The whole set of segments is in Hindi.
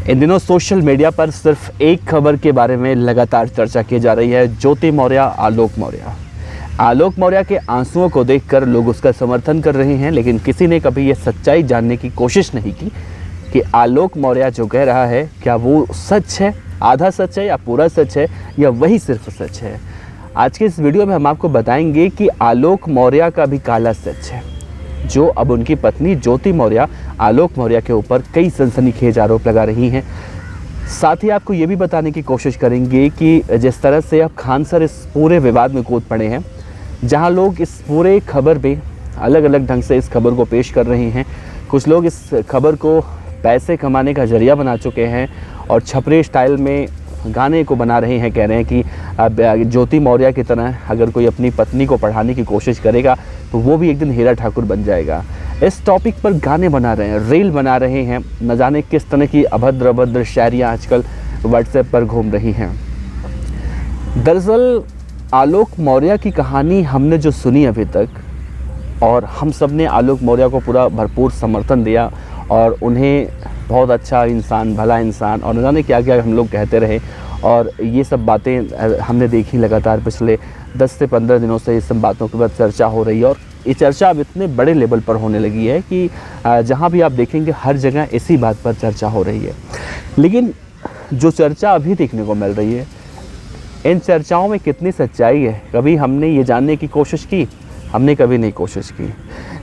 इन दिनों सोशल मीडिया पर सिर्फ एक खबर के बारे में लगातार चर्चा की जा रही है, ज्योति मौर्य, आलोक मौर्य। आलोक मौर्य के आंसुओं को देखकर लोग उसका समर्थन कर रहे हैं, लेकिन किसी ने कभी ये सच्चाई जानने की कोशिश नहीं की कि आलोक मौर्य जो कह रहा है क्या वो सच है, आधा सच है या पूरा सच है, या वही सिर्फ सच है। आज के इस वीडियो में हम आपको बताएंगे कि आलोक मौर्य का भी काला सच है, जो अब उनकी पत्नी ज्योति मौर्य आलोक मौर्य के ऊपर कई सनसनीखेज आरोप लगा रही हैं। साथ ही आपको ये भी बताने की कोशिश करेंगे कि जिस तरह से अब खान सर इस पूरे विवाद में कूद पड़े हैं, जहां लोग इस पूरे खबर पे अलग अलग ढंग से इस खबर को पेश कर रहे हैं। कुछ लोग इस खबर को पैसे कमाने का जरिया बना चुके हैं और छपरे स्टाइल में गाने को बना रहे हैं। कह रहे हैं कि अब ज्योति मौर्य की तरह अगर कोई अपनी पत्नी को पढ़ाने की कोशिश करेगा तो वो भी एक दिन हीरा ठाकुर बन जाएगा। इस टॉपिक पर गाने बना रहे हैं, रील बना रहे हैं, न जाने किस तरह की अभद्र अभद्र शायरियाँ आजकल व्हाट्सएप पर घूम रही हैं। दरअसल आलोक मौर्य की कहानी हमने जो सुनी अभी तक, और हम सब ने आलोक मौर्य को पूरा भरपूर समर्थन दिया और उन्हें बहुत अच्छा इंसान, भला इंसान और न जाने क्या क्या हम लोग कहते रहे। और ये सब बातें हमने देखी लगातार पिछले 10 से 15 दिनों से। इस सब बातों के बाद चर्चा हो रही है और ये चर्चा अब इतने बड़े लेवल पर होने लगी है कि जहाँ भी आप देखेंगे हर जगह इसी बात पर चर्चा हो रही है। लेकिन जो चर्चा अभी देखने को मिल रही है, इन चर्चाओं में कितनी सच्चाई है, कभी हमने ये जानने की कोशिश की? हमने कभी नहीं कोशिश की।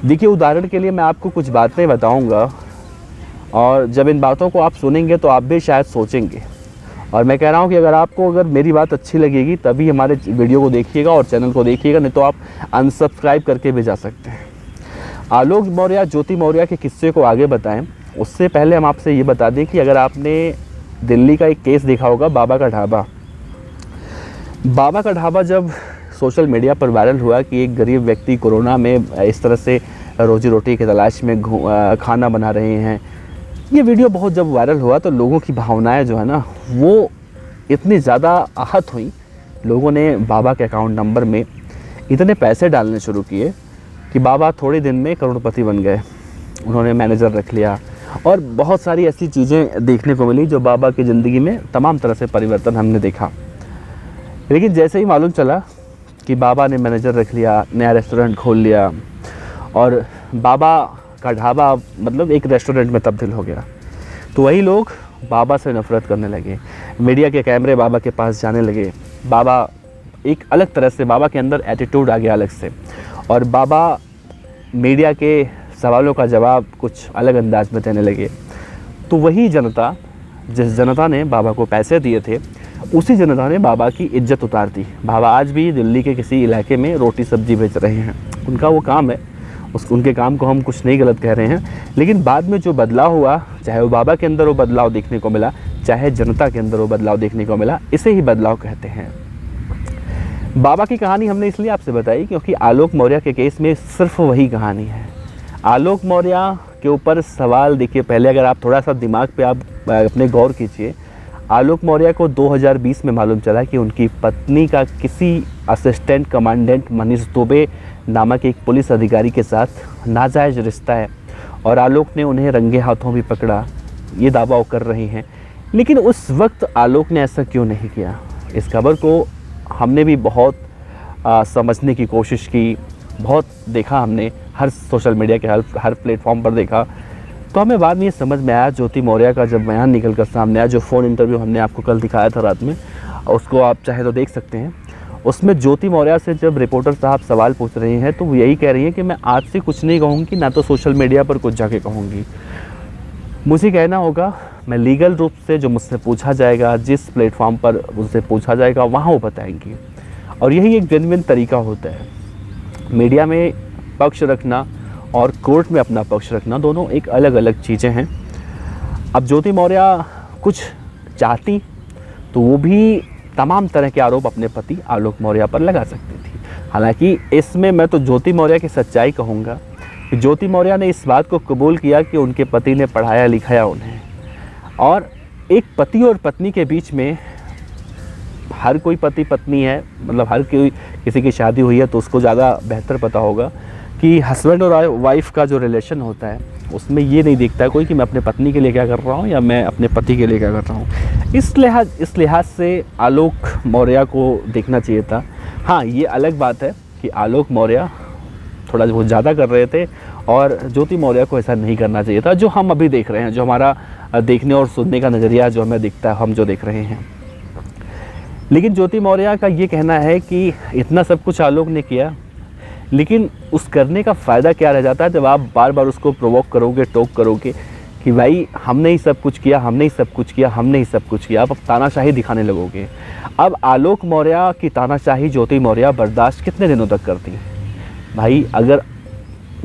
देखिए, उदाहरण के लिए मैं आपको कुछ बातें बताऊंगा और जब इन बातों को आप सुनेंगे तो आप भी शायद सोचेंगे। और मैं कह रहा हूं कि अगर मेरी बात अच्छी लगेगी तभी हमारे वीडियो को देखिएगा और चैनल को देखिएगा, नहीं तो आप अनसब्सक्राइब करके भी जा सकते हैं। आलोक मौर्य, ज्योति मौर्य के किस्से को आगे बताएं उससे पहले हम आपसे ये बता दें कि अगर आपने दिल्ली का एक केस देखा होगा, बाबा का ढाबा जब सोशल मीडिया पर वायरल हुआ कि एक गरीब व्यक्ति कोरोना में इस तरह से रोजी रोटी की तलाश में खाना बना रहे हैं, ये वीडियो बहुत जब वायरल हुआ तो लोगों की भावनाएं जो है ना वो इतनी ज़्यादा आहत हुई। लोगों ने बाबा के अकाउंट नंबर में इतने पैसे डालने शुरू किए कि बाबा थोड़े दिन में करोड़पति बन गए। उन्होंने मैनेजर रख लिया और बहुत सारी ऐसी चीज़ें देखने को मिली जो बाबा की ज़िंदगी में तमाम तरह से परिवर्तन हमने देखा। लेकिन जैसे ही मालूम चला कि बाबा ने मैनेजर रख लिया, नया रेस्टोरेंट खोल लिया और बाबा का ढाबा मतलब एक रेस्टोरेंट में तब्दील हो गया, तो वही लोग बाबा से नफ़रत करने लगे। मीडिया के कैमरे बाबा के पास जाने लगे। बाबा एक अलग तरह से, बाबा के अंदर एटीट्यूड आ गया अलग से, और बाबा मीडिया के सवालों का जवाब कुछ अलग अंदाज में देने लगे। तो वही जनता, जिस जनता ने बाबा को पैसे दिए थे, उसी जनता ने बाबा की इज्जत उतार दी। बाबा आज भी दिल्ली के किसी इलाके में रोटी सब्जी बेच रहे हैं, उनका वो काम है, उनके काम को हम कुछ नहीं गलत कह रहे हैं। लेकिन बाद में जो बदलाव हुआ, चाहे वो बाबा के अंदर वो बदलाव देखने को मिला, चाहे जनता के अंदर वो बदलाव देखने को मिला, इसे ही बदलाव कहते हैं। बाबा की कहानी हमने इसलिए आपसे बताई क्योंकि आलोक मौर्य के केस में सिर्फ वही कहानी है। आलोक मौर्य के ऊपर सवाल देखिए, पहले अगर आप थोड़ा सा दिमाग पे आप अपने गौर कीजिए। आलोक मौर्य को 2020 में मालूम चला कि उनकी पत्नी का किसी असिस्टेंट कमांडेंट मनीष दुबे नामक एक पुलिस अधिकारी के साथ नाजायज़ रिश्ता है, और आलोक ने उन्हें रंगे हाथों भी पकड़ा, ये दावा वो कर रही हैं। लेकिन उस वक्त आलोक ने ऐसा क्यों नहीं किया? इस खबर को हमने भी बहुत समझने की कोशिश की, बहुत देखा हमने, हर सोशल मीडिया के हर प्लेटफॉर्म पर देखा। तो हमें बाद में ये समझ में आया, ज्योति मौर्य का जब बयान निकल कर सामने आया, जो फ़ोन इंटरव्यू हमने आपको कल दिखाया था रात में, उसको आप चाहे तो देख सकते हैं। उसमें ज्योति मौर्य से जब रिपोर्टर साहब सवाल पूछ रहे हैं तो वो यही कह रही हैं कि मैं आज से कुछ नहीं कहूँगी, ना तो सोशल मीडिया पर कुछ जाके कहूँगी। मुझे कहना होगा, मैं लीगल रूप से जो मुझसे पूछा जाएगा, जिस प्लेटफॉर्म पर मुझसे पूछा जाएगा वहाँ वो बताएंगी। और यही एक जेन्युइन तरीका होता है। मीडिया में पक्ष रखना और कोर्ट में अपना पक्ष रखना, दोनों एक अलग अलग चीज़ें हैं। अब ज्योति मौर्य कुछ चाहती तो वो भी तमाम तरह के आरोप अपने पति आलोक मौर्य पर लगा सकती थी। हालांकि इसमें मैं तो ज्योति मौर्य की सच्चाई कहूँगा कि ज्योति मौर्य ने इस बात को कबूल किया कि उनके पति ने पढ़ाया लिखाया उन्हें। और एक पति और पत्नी के बीच में, हर कोई पति पत्नी है, मतलब हर कोई किसी की शादी हुई है तो उसको ज़्यादा बेहतर पता होगा कि हस्बैंड और वाइफ का जो रिलेशन होता है उसमें ये नहीं देखता कोई कि मैं अपने पत्नी के लिए क्या कर रहा हूँ या मैं अपने पति के लिए क्या कर रहा हूँ। इस लिहाज से आलोक मौर्य को देखना चाहिए था। हाँ, ये अलग बात है कि आलोक मौर्य थोड़ा बहुत ज़्यादा कर रहे थे और ज्योति मौर्य को ऐसा नहीं करना चाहिए था, जो हम अभी देख रहे हैं, जो हमारा देखने और सुनने का नज़रिया जो हमें दिखता है, हम जो देख रहे हैं। लेकिन ज्योति मौर्य का ये कहना है कि इतना सब कुछ आलोक ने किया, लेकिन उस करने का फ़ायदा क्या रह जाता है जब आप बार बार उसको प्रोवोक करोगे, टोक करोगे कि भाई हमने ही सब कुछ किया, हमने ही सब कुछ किया, हमने ही सब कुछ किया। आप अब तानाशाही दिखाने लगोगे। अब आलोक मौर्य की तानाशाही ज्योति मौर्य बर्दाश्त कितने दिनों तक करती? भाई अगर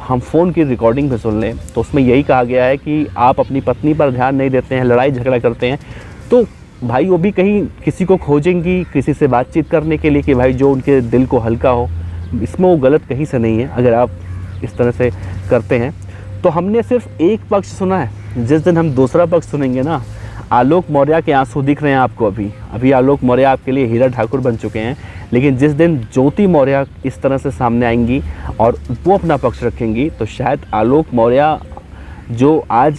हम फ़ोन की रिकॉर्डिंग पे सुन लें तो उसमें यही कहा गया है कि आप अपनी पत्नी पर ध्यान नहीं देते हैं, लड़ाई झगड़ा करते हैं, तो भाई वो भी कहीं किसी को खोजेंगी किसी से बातचीत करने के लिए कि भाई जो उनके दिल को हल्का हो। इसमें वो गलत कहीं से नहीं है अगर आप इस तरह से करते हैं। तो हमने सिर्फ एक पक्ष सुना है, जिस दिन हम दूसरा पक्ष सुनेंगे ना, आलोक मौर्य के आंसू दिख रहे हैं आपको। अभी आलोक मौर्य आपके लिए हीरा ठाकुर बन चुके हैं, लेकिन जिस दिन ज्योति मौर्य इस तरह से सामने आएंगी और वो अपना पक्ष रखेंगी तो शायद आलोक मौर्य जो आज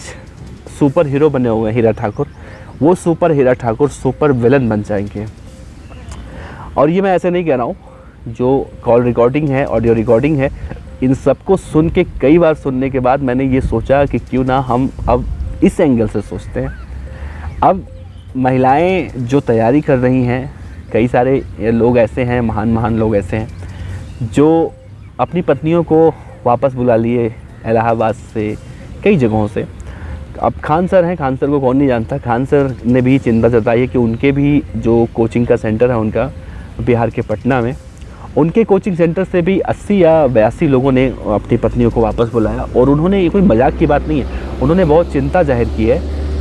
सुपर हीरो बने हुए हैं हीरा ठाकुर, वो सुपर हीरा ठाकुर सुपर विलन बन जाएंगे। और ये मैं ऐसे नहीं कह रहा हूँ, जो कॉल रिकॉर्डिंग है, ऑडियो रिकॉर्डिंग है, इन सबको सुन के कई बार सुनने के बाद मैंने ये सोचा कि क्यों ना हम अब इस एंगल से सोचते हैं। अब महिलाएं जो तैयारी कर रही हैं, कई सारे लोग ऐसे हैं, महान लोग ऐसे हैं जो अपनी पत्नियों को वापस बुला लिए इलाहाबाद से, कई जगहों से। अब खान सर हैं, खान सर को कौन नहीं जानता। खान सर ने भी चिंता जताई है कि उनके भी जो कोचिंग का सेंटर है उनका बिहार के पटना में, उनके कोचिंग सेंटर से भी 80 या 82 लोगों ने अपनी पत्नियों को वापस बुलाया। और उन्होंने, ये कोई मजाक की बात नहीं है, उन्होंने बहुत चिंता जाहिर की है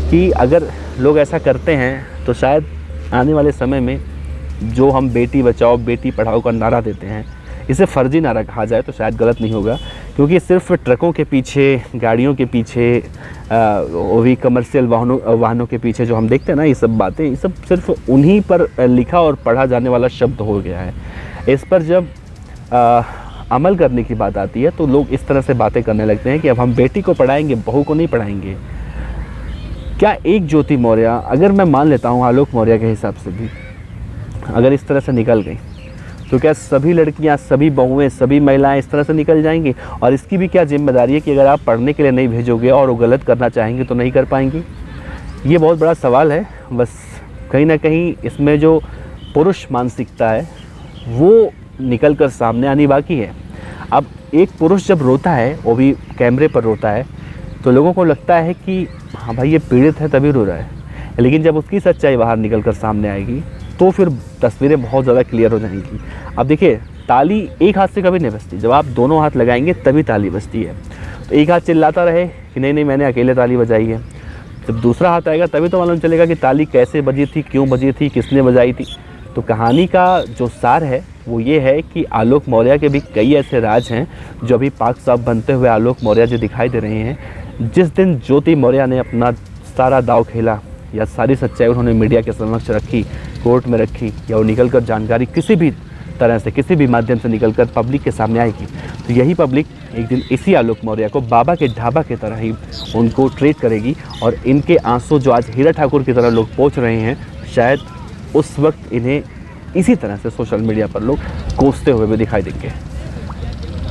कि अगर लोग ऐसा करते हैं तो शायद आने वाले समय में जो हम बेटी बचाओ बेटी पढ़ाओ का नारा देते हैं, इसे फर्जी नारा कहा जाए तो शायद गलत नहीं होगा। क्योंकि सिर्फ ट्रकों के पीछे, गाड़ियों के पीछे, वो भी कमर्शियल वाहनों के पीछे जो हम देखते हैं ना, ये सब बातें, ये सब सिर्फ उन्हीं पर लिखा और पढ़ा जाने वाला शब्द हो गया है। इस पर जब अमल करने की बात आती है तो लोग इस तरह से बातें करने लगते हैं कि अब हम बेटी को पढ़ाएंगे, बहू को नहीं पढ़ाएंगे। क्या एक ज्योति मौर्य, अगर मैं मान लेता हूँ आलोक मौर्य के हिसाब से भी अगर इस तरह से निकल गई, तो क्या सभी लड़कियां, सभी बहुएं, सभी महिलाएं इस तरह से निकल जाएंगी? और इसकी भी क्या जिम्मेदारी है कि अगर आप पढ़ने के लिए नहीं भेजोगे और वो गलत करना चाहेंगे तो नहीं कर पाएंगी? ये बहुत बड़ा सवाल है। बस कहीं ना कहीं इसमें जो पुरुष मानसिकता है वो निकल कर सामने आनी बाकी है। अब एक पुरुष जब रोता है, वो भी कैमरे पर रोता है, तो लोगों को लगता है कि हाँ भाई ये पीड़ित है तभी रो रहा है। लेकिन जब उसकी सच्चाई बाहर निकल कर सामने आएगी तो फिर तस्वीरें बहुत ज़्यादा क्लियर हो जाएंगी। अब देखिए, ताली एक हाथ से कभी नहीं बजती, जब आप दोनों हाथ लगाएंगे तभी ताली बजती है। तो एक हाथ चिल्लाता रहे कि नहीं मैंने अकेले ताली बजाई है, जब दूसरा हाथ आएगा तभी तो मालूम चलेगा कि ताली कैसे बजी थी, क्यों बजी थी, किसने बजाई थी। तो कहानी का जो सार है वो ये है कि आलोक मौर्य के भी कई ऐसे राज हैं जो अभी पाक साफ बनते हुए आलोक मौर्य जो दिखाई दे रहे हैं। जिस दिन ज्योति मौर्य ने अपना सारा दाव खेला या सारी सच्चाई उन्होंने मीडिया के समक्ष रखी, कोर्ट में रखी, या वो निकल कर जानकारी किसी भी तरह से, किसी भी माध्यम से निकल कर पब्लिक के सामने आएगी, तो यही पब्लिक एक दिन इसी आलोक मौर्य को बाबा के ढाबा की तरह ही उनको ट्रीट करेगी। और इनके आंसू जो आज हीरा ठाकुर की तरह लोग पहुँच रहे हैं, शायद उस वक्त इन्हें इसी तरह से सोशल मीडिया पर लोग कोसते हुए भी दिखाई देंगे।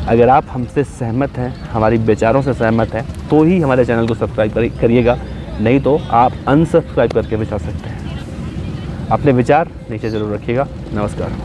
अगर आप हमसे सहमत हैं, हमारी विचारों से सहमत हैं, तो ही हमारे चैनल को सब्सक्राइब करिएगा, नहीं तो आप अनसब्सक्राइब करके भी जा सकते हैं। अपने विचार नीचे ज़रूर रखिएगा। नमस्कार।